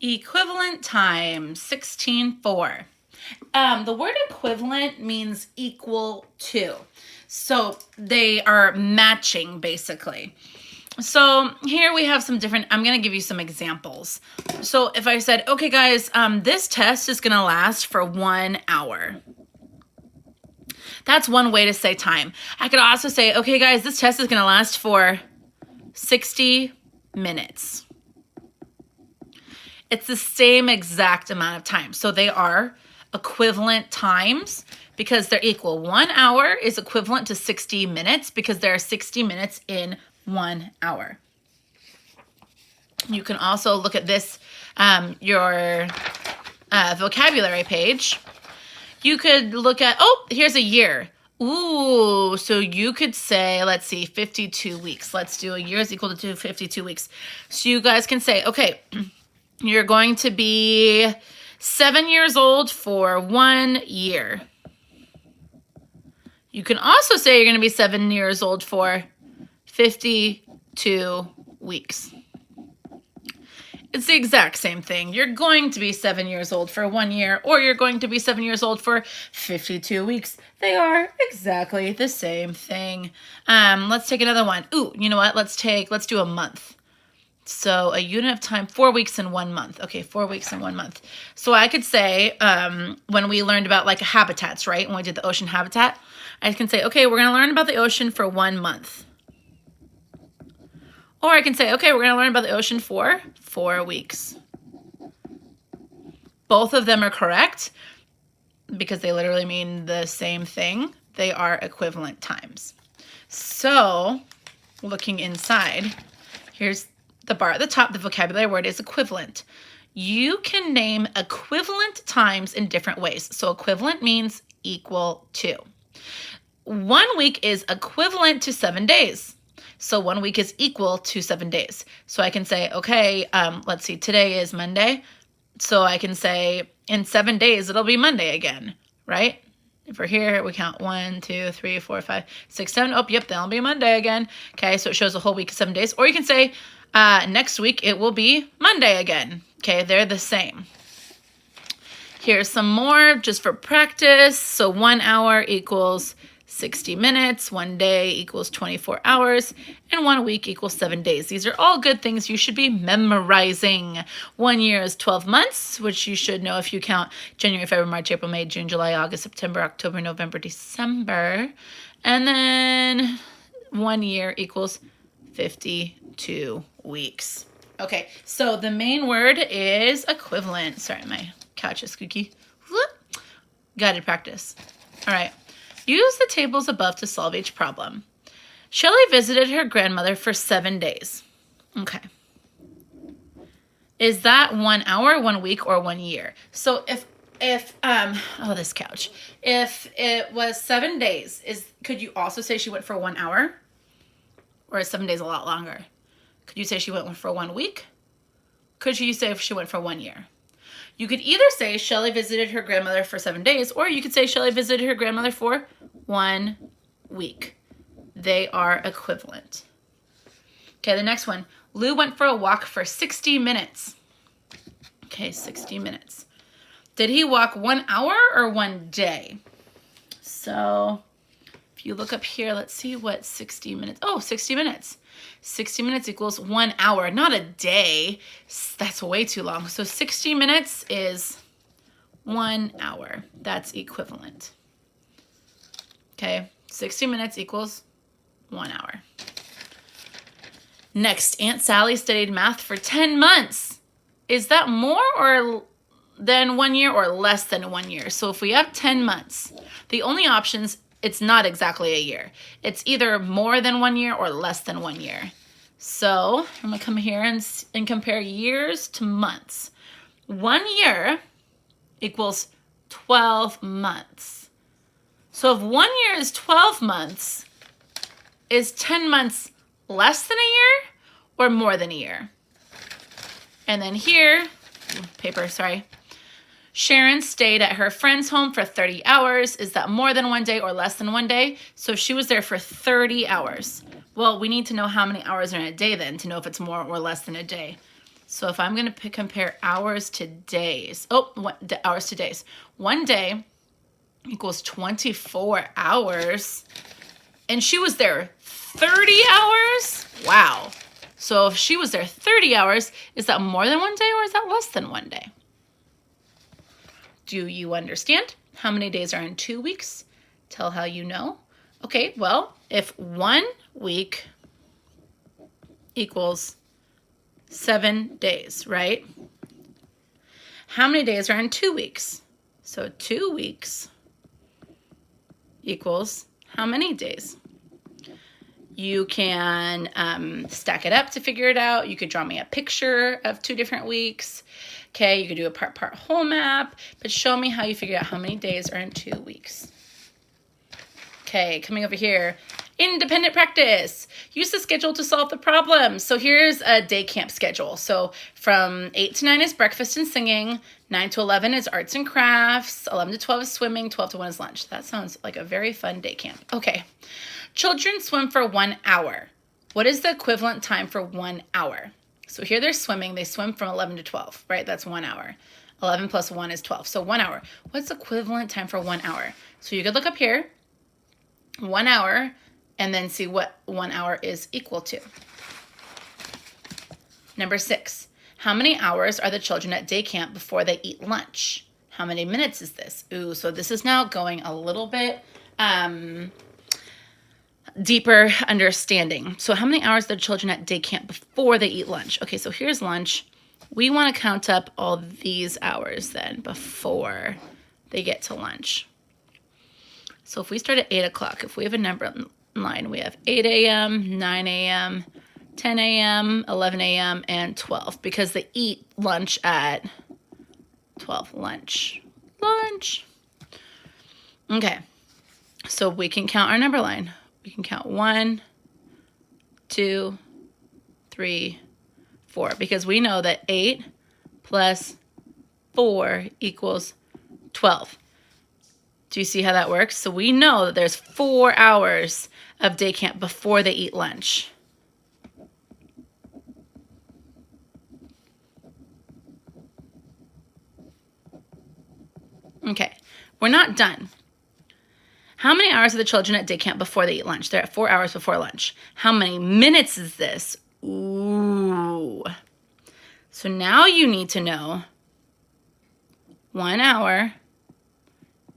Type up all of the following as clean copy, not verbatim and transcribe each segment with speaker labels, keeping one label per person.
Speaker 1: Equivalent time, 16:4. The word equivalent means equal to. So they are matching, basically. So here we have some different, I'm going to give you some examples. So if I said, okay, guys, this test is going to last for 1 hour. That's one way to say time. I could also say, okay, guys, this test is going to last for 60 minutes. It's the same exact amount of time. So they are equivalent times because they're equal. 1 hour is equivalent to 60 minutes because there are 60 minutes in 1 hour. You can also look at this, your vocabulary page. You could look at, oh, here's a year. Ooh, so you could say, let's see, 52 weeks. Let's do a year is equal to 52 weeks. So you guys can say, okay, you're going to be 7 years old for 1 year. You can also say you're going to be 7 years old for 52 weeks. It's the exact same thing. You're going to be 7 years old for 1 year, or you're going to be 7 years old for 52 weeks. They are exactly the same thing. Let's take another one. Ooh, you know what? Let's do a month. So a unit of time, 4 weeks in 1 month. Okay, 4 weeks in 1 month. So I could say, when we learned about like habitats, right? When we did the ocean habitat, I can say, okay, we're going to learn about the ocean for 1 month. Or I can say, okay, we're going to learn about the ocean for 4 weeks. Both of them are correct because they literally mean the same thing. They are equivalent times. So looking inside, here's the bar at the top. The vocabulary word is equivalent. You can name equivalent times in different ways. So equivalent means equal to. 1 week is equivalent to 7 days. So 1 week is equal to 7 days. So I can say, okay, let's see, today is Monday. So I can say in 7 days, it'll be Monday again, right? If we're here, we count 1, 2, 3, 4, 5, 6, 7. Oh, yep, then it'll be Monday again. Okay, so it shows a whole week of 7 days. Or you can say next week, it will be Monday again. Okay, they're the same. Here's some more just for practice. So 1 hour equals 60 minutes, 1 day equals 24 hours, and 1 week equals 7 days. These are all good things you should be memorizing. 1 year is 12 months, which you should know if you count January, February, March, April, May, June, July, August, September, October, November, December. And then 1 year equals 52 weeks. Okay, so the main word is equivalent. Sorry, my couch is squeaky. Guided practice. All right. Use the tables above to solve each problem. Shelley visited her grandmother for 7 days. Okay. Is that 1 hour, 1 week, or 1 year? So if this couch. If it was 7 days, could you also say she went for 1 hour? Or is 7 days a lot longer? Could you say she went for 1 week? Could you say if she went for 1 year? You could either say Shelley visited her grandmother for 7 days, or you could say Shelley visited her grandmother for 1 week. They are equivalent. Okay, the next one. Lou went for a walk for 60 minutes. Okay, 60 minutes. Did he walk 1 hour or 1 day? So if you look up here, let's see what 60 minutes. Oh, 60 minutes. 60 minutes equals 1 hour, not a day. That's way too long. So 60 minutes is 1 hour. That's equivalent. Okay, 60 minutes equals 1 hour. Next, Aunt Sally studied math for 10 months. Is that more or than 1 year or less than 1 year? So if we have 10 months, the only options, it's not exactly a year. It's either more than 1 year or less than 1 year. So I'm going to come here and compare years to months. 1 year equals 12 months. So if 1 year is 12 months, is 10 months less than a year or more than a year? And then here, Sharon stayed at her friend's home for 30 hours. Is that more than 1 day or less than 1 day? So she was there for 30 hours. Well, we need to know how many hours are in a day then to know if it's more or less than a day. So if I'm going to compare hours to days, hours to days. 1 day equals 24 hours. And she was there 30 hours? Wow. So if she was there 30 hours, is that more than 1 day or is that less than 1 day? Do you understand? How many days are in 2 weeks? Tell how you know. Okay, well, if 1 week equals 7 days, right? How many days are in 2 weeks? So 2 weeks equals how many days? You can stack it up to figure it out. You could draw me a picture of 2 different weeks. Okay, you could do a part whole map, but show me how you figure out how many days are in 2 weeks. Okay, coming over here, independent practice. Use the schedule to solve the problem. So here's a day camp schedule. So from 8 to 9 is breakfast and singing, 9 to 11 is arts and crafts, 11 to 12 is swimming, 12 to 1 is lunch. That sounds like a very fun day camp. Okay. Children swim for 1 hour. What is the equivalent time for 1 hour? So here they're swimming. They swim from 11 to 12, right? That's 1 hour. 11 plus 1 is 12. So 1 hour. What's the equivalent time for 1 hour? So you could look up here, 1 hour, and then see what 1 hour is equal to. Number 6. How many hours are the children at day camp before they eat lunch? How many minutes is this? Ooh, so this is now going a little bit deeper understanding. So how many hours are the children at day camp before they eat lunch? Okay, so here's lunch. We want to count up all these hours then before they get to lunch. So if we start at 8 o'clock, if we have a number line, we have 8 a.m., 9 a.m., 10 a.m., 11 a.m., and 12 because they eat lunch at 12. Lunch. Okay, so we can count our number line. We can count 1, 2, 3, 4 because we know that 8 plus 4 equals 12. Do you see how that works? So we know that there's 4 hours of day camp before they eat lunch. Okay, we're not done. How many hours are the children at day camp before they eat lunch? They're at 4 hours before lunch. How many minutes is this? Ooh. So now you need to know 1 hour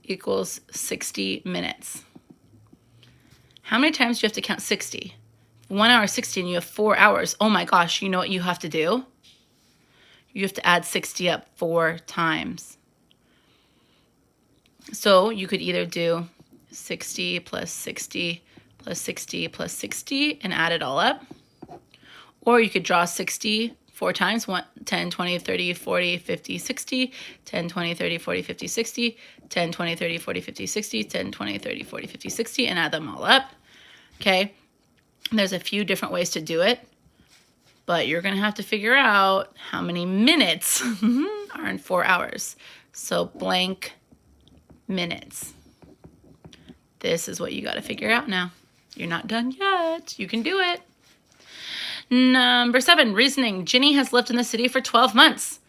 Speaker 1: equals 60 minutes. How many times do you have to count 60? 1 hour 60 and you have 4 hours. Oh my gosh, you know what you have to do? You have to add 60 up 4 times. So you could either do 60 plus 60 plus 60 plus 60 and add it all up. Or you could draw 60 4 times, 10, 20, 30, 40, 50, 60, 10, 20, 30, 40, 50, 60, 10, 20, 30, 40, 50, 60, 10, 20, 30, 40, 50, 60, and add them all up. Okay, there's a few different ways to do it, but you're going to have to figure out how many minutes are in 4 hours. So blank minutes. This is what you got to figure out now. You're not done yet. You can do it. Number 7, reasoning. Jenny has lived in the city for 12 months.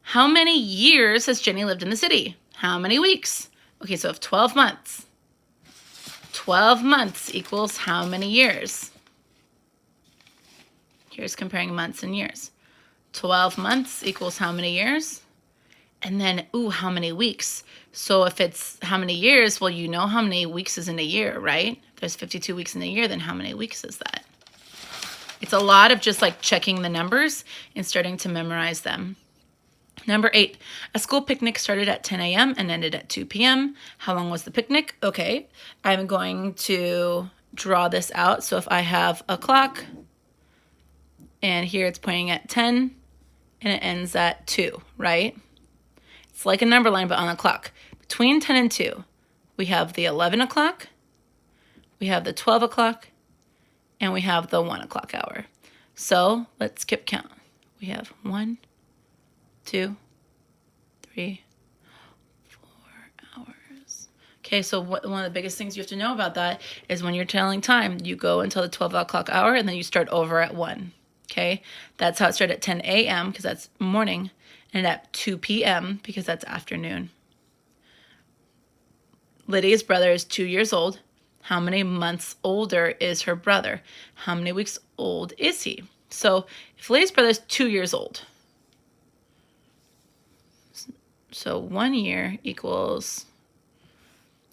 Speaker 1: How many years has Jenny lived in the city? How many weeks? Okay, so if 12 months. 12 months equals how many years? Here's comparing months and years. 12 months equals how many years? And then, ooh, how many weeks? So if it's how many years, well, you know how many weeks is in a year, right? If there's 52 weeks in a year, then how many weeks is that? It's a lot of just like checking the numbers and starting to memorize them. Number 8, a school picnic started at 10 a.m. and ended at 2 p.m. How long was the picnic? Okay, I'm going to draw this out. So if I have a clock and here it's pointing at 10 and it ends at 2, right? It's like a number line, but on the clock. Between 10 and 2, we have the 11 o'clock, we have the 12 o'clock, and we have the 1 o'clock hour. So let's skip count. We have 1, 2, 3, 4 hours. Okay, so one of the biggest things you have to know about that is when you're telling time, you go until the 12 o'clock hour and then you start over at 1. Okay, that's how it started at 10 a.m. because that's morning, and at 2 p.m. because that's afternoon. Lydia's brother is 2 years old. How many months older is her brother? How many weeks old is he? So if Lydia's brother is 2 years old, so 1 year equals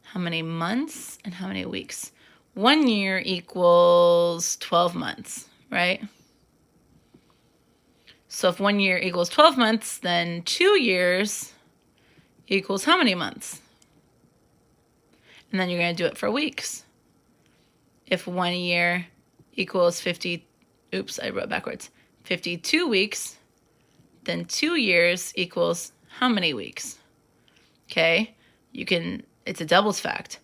Speaker 1: how many months and how many weeks? 1 year equals 12 months, right? So if 1 year equals 12 months, then 2 years equals how many months? And then you're going to do it for weeks. If 1 year equals 50, oops, I wrote backwards, 52 weeks, then 2 years equals how many weeks? Okay, it's a doubles fact.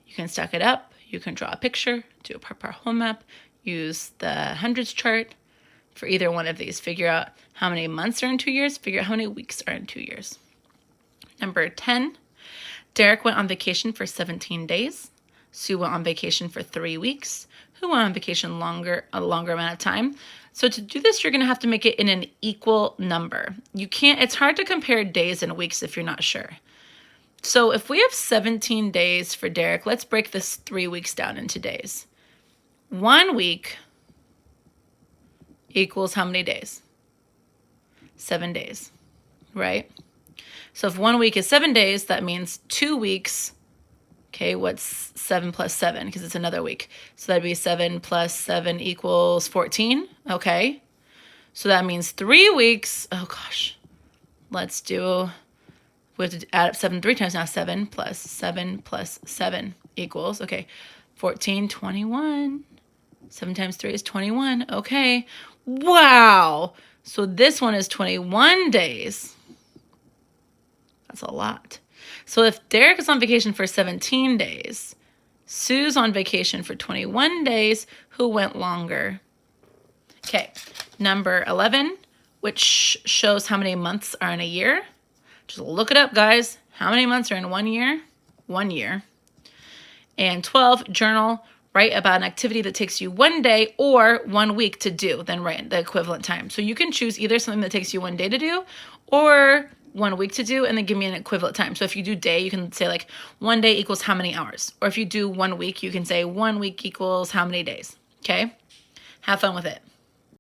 Speaker 1: You can stack it up, you can draw a picture, do a proper whole map, use the hundreds chart for either one of these. Figure out how many months are in 2 years, figure out how many weeks are in 2 years. Number 10, Derek went on vacation for 17 days. Sue went on vacation for 3 weeks. Who went on vacation a longer amount of time? So to do this, you're going to have to make it in an equal number. It's hard to compare days and weeks if you're not sure. So if we have 17 days for Derek, let's break this 3 weeks down into days. 1 week equals how many days? 7 days, right? So if 1 week is 7 days, that means 2 weeks. Okay, what's 7 plus 7? Because it's another week. So that'd be 7 plus 7 equals 14. Okay. So that means 3 weeks. Oh, gosh. We have to add up 7 3 times now. 7 plus 7 equals, okay, 14, 21. 7 times 3 is 21. Okay. Wow. So this one is 21 days. That's a lot. So if Derek is on vacation for 17 days, Sue's on vacation for 21 days, who went longer? Okay, number 11, which shows how many months are in a year. Just look it up, guys. How many months are in 1 year? 1 year. And 12, journal. Write about an activity that takes you 1 day or 1 week to do, then write the equivalent time. So you can choose either something that takes you 1 day to do or 1 week to do, and then give me an equivalent time. So if you do day, you can say like 1 day equals how many hours. Or if you do 1 week, you can say 1 week equals how many days. Okay? Have fun with it.